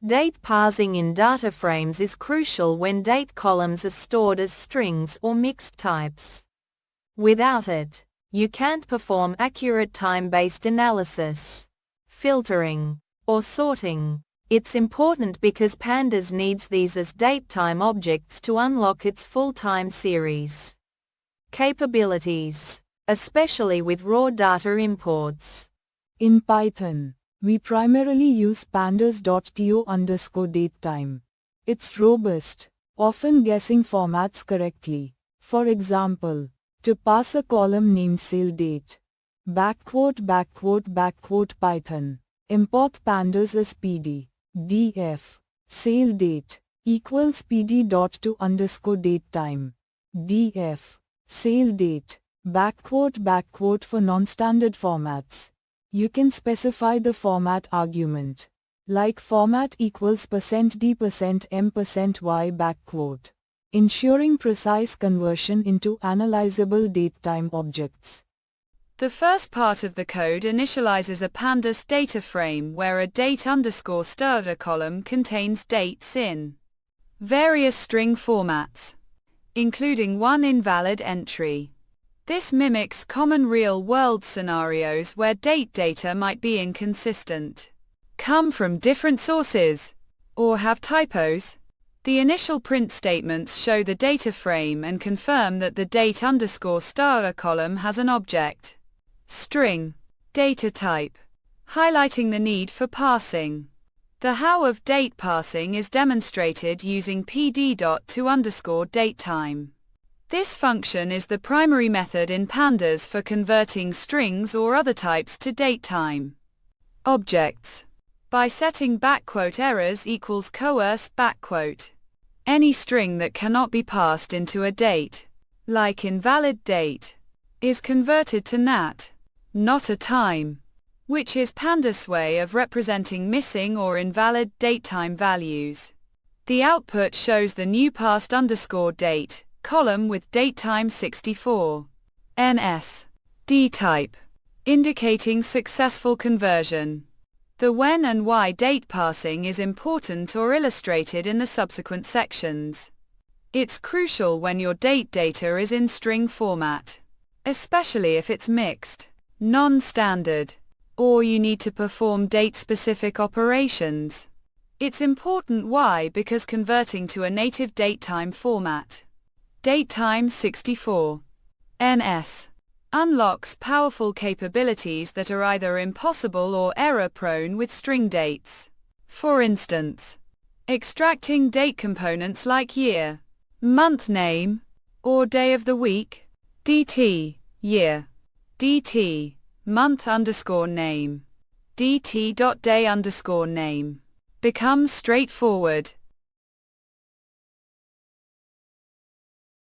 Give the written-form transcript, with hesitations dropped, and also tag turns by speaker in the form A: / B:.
A: Date parsing in data frames is crucial when date columns are stored as strings or mixed types. Without it, you can't perform accurate time-based analysis, filtering, or sorting. It's important because Pandas needs these as datetime objects to unlock its full time series capabilities, especially with raw data imports.
B: In Python, we primarily use pandas.to_datetime. It's robust, often guessing formats correctly. For example, to parse a column named sale_date, Python, import pandas as pd, df, sale_date, equals pd.to_datetime, df, sale_date, for non-standard formats. You can specify the format argument, like format equals %d%m%y, ensuring precise conversion into analyzable datetime objects.
C: The first part of the code initializes a Pandas data frame where a date_star column contains dates in various string formats, including one invalid entry. This mimics common real-world scenarios where date data might be inconsistent, come from different sources, or have typos. The initial print statements show the data frame and confirm that the date_star column has an object, string, data type, highlighting the need for parsing. The how of date parsing is demonstrated using pd.to_datetime. This function is the primary method in Pandas for converting strings or other types to datetime objects. By setting "errors equals coerce any string that cannot be passed into a date, like invalid date, is converted to nat, not a time, which is Pandas' way of representing missing or invalid datetime values. The output shows the new passed_date column with datetime 64 ns d type, indicating successful conversion. The when and why date parsing is important or illustrated in the subsequent sections. It's crucial when your date data is in string format, especially if it's mixed, non-standard, or you need to perform date-specific operations. It's important why because converting to a native datetime format, datetime 64 ns, unlocks powerful capabilities that are either impossible or error-prone with string dates. For instance, extracting date components like year, month name, or day of the week, dt, year, dt, month_name, dt.day_name, becomes straightforward.